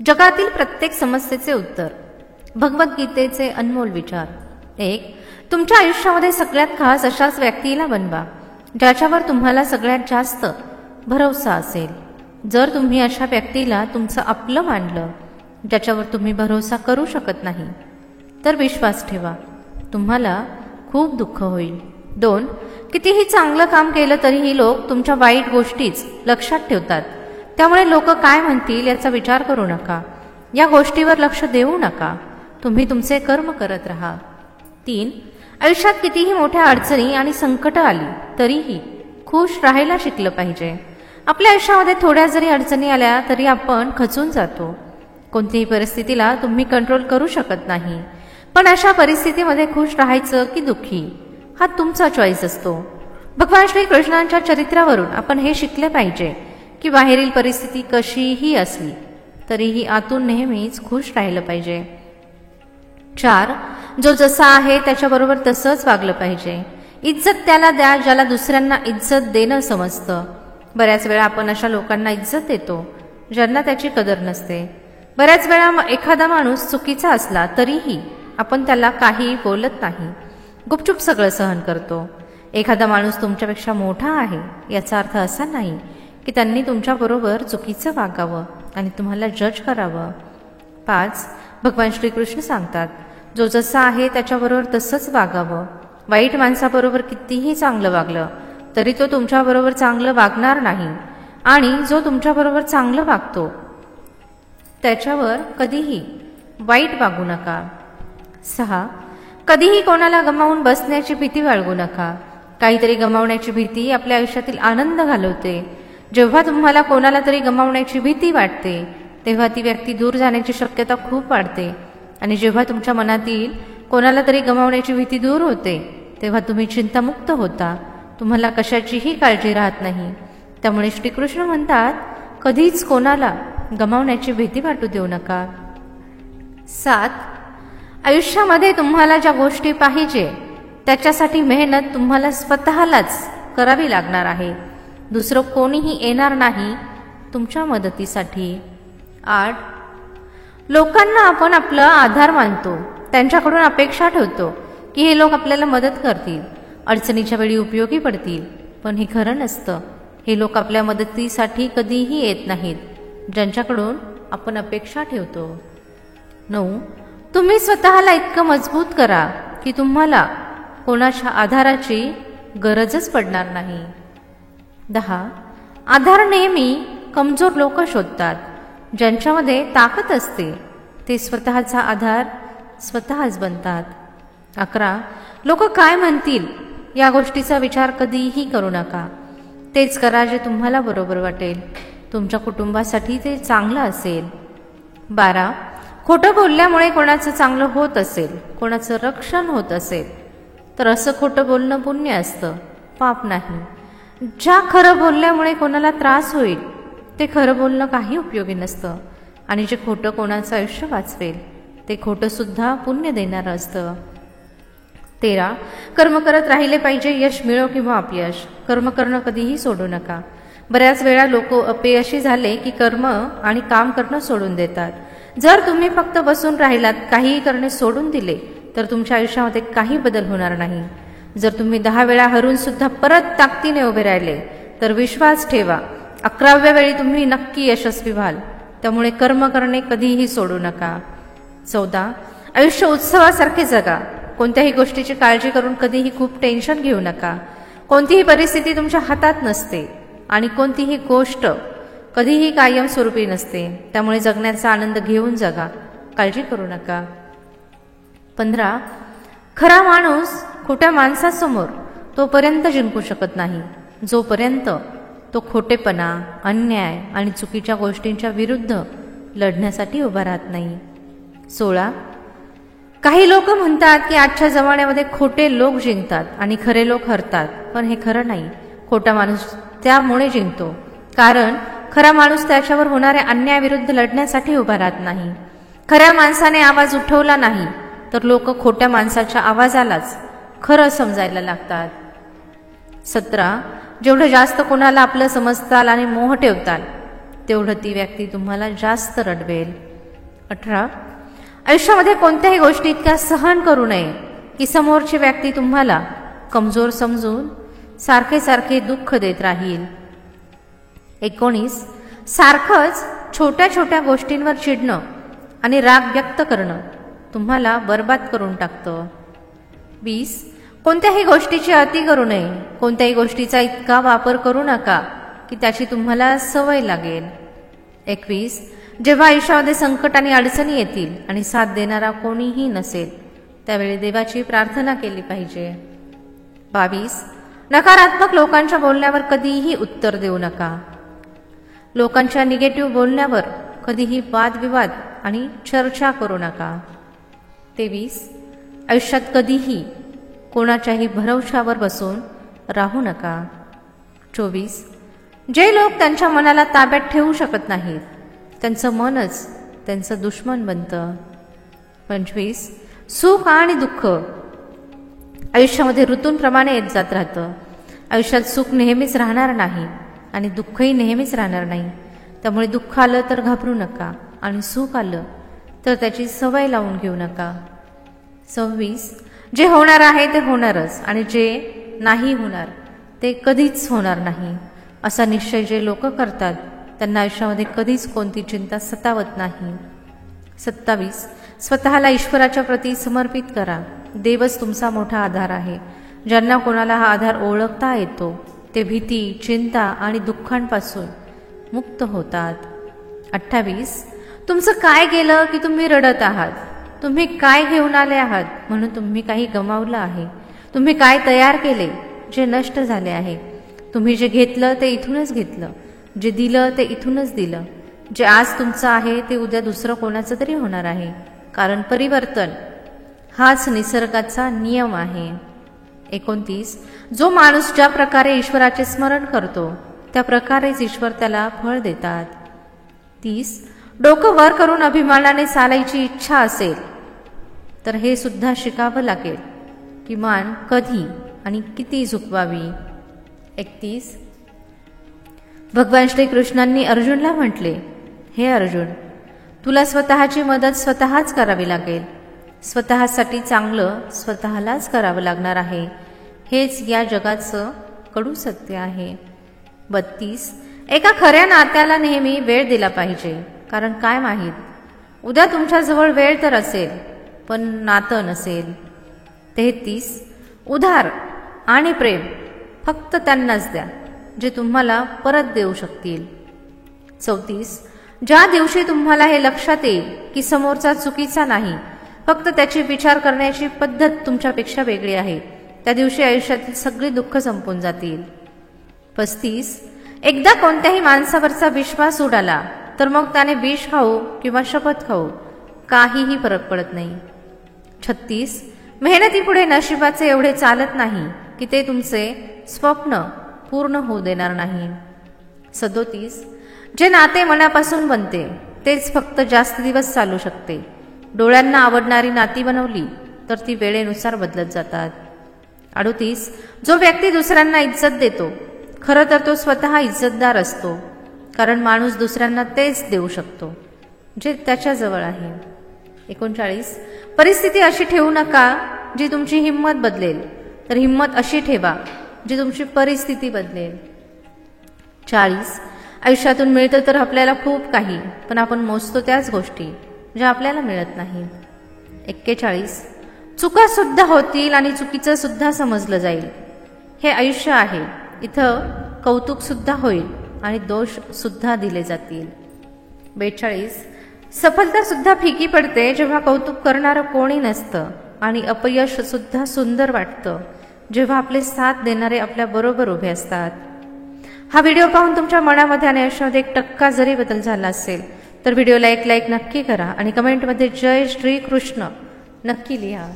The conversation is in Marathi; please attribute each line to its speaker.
Speaker 1: जगातील प्रत्येक समस्येचे उत्तर. भगवद्गीतेचे अनमोल विचार. 1. तुमच्या आयुष्यामध्ये सगळ्यात खास अशाच व्यक्तीला बनवा ज्याच्यावर तुम्हाला सगळ्यात जास्त भरोसा असेल. जर तुम्ही अशा व्यक्तीला तुमचं आपलं मानलं ज्याच्यावर तुम्ही भरोसा करू शकत नाही तर विश्वास ठेवा, तुम्हाला खूप दुःख होईल. 2. कितीही चांगलं काम केलं तरीही लोक तुमच्या वाईट गोष्टीच लक्षात ठेवतात. त्यामुळे लोक काय म्हणतील याचा विचार करू नका, या गोष्टीवर लक्ष देऊ नका. तुम्ही तुमचे कर्म करत राहा. 3. आयुष्यात कितीही मोठ्या अडचणी आणि संकट आली तरीही खुश राहायला शिकलं पाहिजे. आपल्या आयुष्यामध्ये थोड्या जरी अडचणी आल्या तरी आपण खचून जातो. कोणत्याही परिस्थितीला तुम्ही कंट्रोल करू शकत नाही, पण अशा परिस्थितीमध्ये खुश राहायचं की दुःखी हा तुमचा चॉईस असतो. भगवान श्री कृष्णांच्या चरित्रावरून आपण हे शिकले पाहिजे की बाहेरील परिस्थिती कशीही असली तरीही आतून नेहमीच खुश राहिलं पाहिजे. 4. जो जसा आहे त्याच्याबरोबर तसंच वागलं पाहिजे. इज्जत त्याला द्या ज्याला दुसऱ्यांना इज्जत देणं समजतं. बऱ्याच वेळा आपण अशा लोकांना इज्जत देतो ज्यांना त्याची कदर नसते. बऱ्याच वेळा एखादा माणूस चुकीचा असला तरीही आपण त्याला काही बोलत नाही, गुपचूप सगळं सहन करतो. एखादा माणूस तुमच्यापेक्षा मोठा आहे याचा अर्थ असा नाही की त्यांनी तुमच्याबरोबर चुकीचं वागावं आणि तुम्हाला जज करावं. 5. भगवान श्रीकृष्ण सांगतात, जो जसा आहे त्याच्याबरोबर तसंच वागावं. वाईट माणसाबरोबर कितीही चांगलं वागलं तरी तो तुमच्याबरोबर चांगलं वागणार नाही, आणि जो तुमच्याबरोबर चांगलं वागतो त्याच्यावर कधीही वाईट वागू नका. 6. कधीही कोणाला गमावून बसण्याची भीती बाळगू नका. काहीतरी गमावण्याची भीती आपल्या आयुष्यातील आनंद घालवते. जेव्हा तुम्हाला कोणाला तरी गमावण्याची भीती वाटते तेव्हा ती व्यक्ती दूर जाण्याची शक्यता खूप वाढते, आणि जेव्हा तुमच्या मनातील कोणाला तरी गमावण्याची भीती दूर होते तेव्हा तुम्ही चिंतामुक्त होता, तुम्हाला कशाचीही काळजी राहत नाही. त्यामुळे श्रीकृष्ण म्हणतात, कधीच कोणाला गमावण्याची भीती वाटू देऊ नका. 7. आयुष्यामध्ये तुम्हाला ज्या गोष्टी पाहिजे त्याच्यासाठी मेहनत तुम्हाला स्वतःलाच करावी लागणार आहे. दुसरं कोणीही येणार नाही तुमच्या मदतीसाठी. 8. लोकांना आपण आपला आधार मानतो, त्यांच्याकडून अपेक्षा ठेवतो की हे लोक आपल्याला मदत करतील, अडचणीच्या वेळी उपयोगी पडतील, पण हे खरं नसतं. हे लोक आपल्या मदतीसाठी कधीही येत नाहीत ज्यांच्याकडून आपण अपेक्षा ठेवतो. 9. तुम्ही स्वतःला इतकं मजबूत करा की तुम्हाला कोणाच्या आधाराची गरजच पडणार नाही. 10. आधार नेहमी कमजोर लोक शोधतात, ज्यांच्यामध्ये ताकद असते ते स्वतःचा आधार स्वतःच बनतात. 11. लोक काय म्हणतील या गोष्टीचा विचार कधीही करू नका. तेच करा जे तुम्हाला बरोबर वाटेल, तुमच्या कुटुंबासाठी ते चांगलं असेल. 12. खोटं बोलल्यामुळे कोणाचं चांगलं होत असेल, कोणाचं रक्षण होत असेल तर असं खोटं बोलणं पुण्य असतं, पाप नाही. ज्या खरं बोलल्यामुळे कोणाला त्रास होईल ते खरं बोलणं काही उपयोगी नसतं, आणि जे खोटं कोणाचं आयुष्य वाचवेल ते खोटं सुद्धा पुण्य देणारं असतं. 13. कर्म करत राहिले पाहिजे, यश मिळो किंवा अपयश. कर्म करणं कधीही सोडू नका. बऱ्याच वेळा लोक अपयशी झाले की कर्म आणि काम करणं सोडून देतात. जर तुम्ही फक्त बसून राहिलात, काहीही करणे सोडून दिले तर तुमच्या आयुष्यामध्ये काही बदल होणार नाही. जर तुम्ही 10 वेळा हरून सुद्धा परत ताकदीने उभे राहिले तर विश्वास ठेवा 11व्या वेळी तुम्ही नक्की यशस्वी व्हाल. त्यामुळे कर्म करणे कधीही सोडू नका. 14. आयुष्य उत्सवासारखे जगा. कोणत्याही गोष्टीची काळजी करून कधीही खूप टेन्शन घेऊ नका. कोणतीही परिस्थिती तुमच्या हातात नसते आणि कोणतीही गोष्ट कधीही कायमस्वरूपी नसते. त्यामुळे जगण्याचा आनंद घेऊन जगा, काळजी करू नका. 15. खरा माणूस खोट्या माणसासमोर तोपर्यंत जिंकू शकत नाही जोपर्यंत तो खोटेपणा, अन्याय आणि चुकीच्या गोष्टींच्या विरुद्ध लढण्यासाठी उभा राहत नाही. 16. काही लोक म्हणतात की आजच्या जमान्यामध्ये खोटे लोक जिंकतात आणि खरे लोक हरतात, पण हे खरं नाही. खोटा माणूस त्यामुळे जिंकतो कारण खरा माणूस त्याच्यावर होणाऱ्या अन्यायाविरुद्ध लढण्यासाठी उभा राहत नाही. खऱ्या माणसाने आवाज उठवला नाही तर लोक खोट्या माणसाच्या आवाजालाच खरं समजायला लागतात. 17. जेवढं जास्त कोणाला आपलं समजताल आणि मोह ठेवताल तेवढं ती व्यक्ती तुम्हाला जास्त रडवेल. 18. आयुष्यामध्ये कोणत्याही गोष्टी इतक्या सहन करू नये की समोरची व्यक्ती तुम्हाला कमजोर समजून सारखे सारखे दुःख देत राहील. 19. सारखंच छोट्या छोट्या गोष्टींवर चिडणं आणि राग व्यक्त करणं तुम्हाला बर्बाद करून टाकतं. 20. कोणत्याही गोष्टीची अति करू नये. कोणत्याही गोष्टीचा इतका वापर करू नका की त्याची तुम्हाला सवय लागेल. 21. जेव्हा आयुष्यामध्ये संकट आणि अडचणी येतील आणि साथ देणारा कोणीही नसेल त्यावेळी देवाची प्रार्थना केली पाहिजे. 22. नकारात्मक लोकांच्या बोलण्यावर कधीही उत्तर देऊ नका. लोकांच्या निगेटिव्ह बोलण्यावर कधीही वादविवाद आणि चर्चा करू नका. 23. आयुष्यात कधीही कोणाच्याही भरवशावर बसून राहू नका. 24. जे लोक त्यांच्या मनाला ताब्यात ठेवू शकत नाहीत त्यांचं मनच त्यांचं दुश्मन बनतं. 25. सुख आणि दुःख आयुष्यामध्ये ऋतूंप्रमाणे येत जात राहतं. आयुष्यात सुख नेहमीच राहणार नाही आणि दुःखही नेहमीच राहणार नाही. त्यामुळे दुःख आलं तर घाबरू नका आणि सुख आलं तर त्याची सवय लावून घेऊ नका. 26. जे होणार आहे ते होणारच आणि जे नाही होणार ते कधीच होणार नाही असा निश्चय जे लोक करतात त्यांना आयुष्यामध्ये कधीच कोणती चिंता सतावत नाही. 27. स्वतःला ईश्वराच्या प्रती समर्पित करा. देवच तुमचा मोठा आधार आहे. ज्यांना कोणाला हा आधार ओळखता येतो ते भीती, चिंता आणि दुःखांपासून मुक्त होतात. 28. तुमचं काय गेलं की तुम्ही रडत आहात? तुम्ही काय घेऊन आले आहात म्हणून तुम्ही काही गमावलं आहे? तुम्ही काय तयार केले जे नष्ट झाले आहे? तुम्ही जे घेतलं ते इथूनच घेतलं, जे दिलं ते इथूनच दिलं. जे आज तुमचं आहे ते उद्या दुसरं कोणाचं तरी होणार आहे, कारण परिवर्तन हाच निसर्गाचा नियम आहे. 29. जो माणूस ज्या प्रकारे ईश्वराचे स्मरण करतो त्या प्रकारेच ईश्वर त्याला फळ देतात. 30. डोकं वर करून अभिमानाने चालायची इच्छा असेल तर हे सुद्धा शिकावं लागेल की मान कधी आणि किती झुकवावी. 31. भगवान श्रीकृष्णांनी अर्जुनला म्हटले, हे अर्जुन, तुला स्वतःची मदत स्वतःच करावी लागेल. स्वतःसाठी चांगलं स्वतःलाच करावं लागणार आहे. हेच या जगाचं कडू सत्य आहे. 32. एका खऱ्या नात्याला नेहमी वेळ दिला पाहिजे, कारण काय माहीत उद्या तुमच्याजवळ वेळ तर असेल पण नातं नसेल. 33. उधार आणि प्रेम फक्त त्यांनाच द्या जे तुम्हाला परत देऊ शकतील. 34. ज्या दिवशी तुम्हाला हे लक्षात येईल की समोरचा चुकीचा नाही, फक्त त्याची विचार करण्याची पद्धत तुमच्यापेक्षा वेगळी आहे, त्या दिवशी आयुष्यातील सगळी दुःख संपून जातील. 35. एकदा कोणत्याही माणसावरचा विश्वास उडाला तर मग त्याने विष खाऊ किंवा शपथ खाऊ काहीही फरक पडत नाही. 36. मेहनतीपुढे नशिबाचे एवढे चालत नाही की ते तुमचे स्वप्न पूर्ण होऊ देणार नाही. 37. जे नाते मनापासून बनते तेच फक्त जास्त दिवस चालू शकते. डोळ्यांना आवडणारी नाती बनवली तर ती वेळेनुसार बदलत जातात. 38. जो व्यक्ती दुसऱ्यांना इज्जत देतो खरं तर तो स्वतः इज्जतदार असतो, कारण माणूस दुसऱ्यांना तेच देऊ शकतो जे त्याच्याजवळ आहे. 39. परिस्थिती अशी ठेवू नका जी तुमची हिंमत बदलेल, तर हिंमत अशी ठेवा जी तुमची परिस्थिती बदलेल. 40. आयुष्यातून मिळतं तर आपल्याला खूप काही, पण आपण मोजतो त्याच गोष्टी ज्या आपल्याला मिळत नाही. 41. चुका सुद्धा होतील आणि चुकीचं सुद्धा समजलं जाईल. हे आयुष्य आहे, इथं कौतुक सुद्धा होईल आणि दोष सुद्धा दिले जातील. 42. सफलता सुद्धा फिकी पडते जेव्हा कौतुक करणारं कोणी नसतं, आणि अपयश सुद्धा सुंदर वाटतं जेव्हा आपले साथ देणारे आपल्या बरोबर उभे असतात. हा व्हिडिओ पाहून तुमच्या मनामध्ये आणि आयुष्यामध्ये 1% जरी बदल झाला असेल तर व्हिडिओला एक लाईक नक्की करा आणि कमेंटमध्ये जय श्री कृष्ण नक्की लिहा.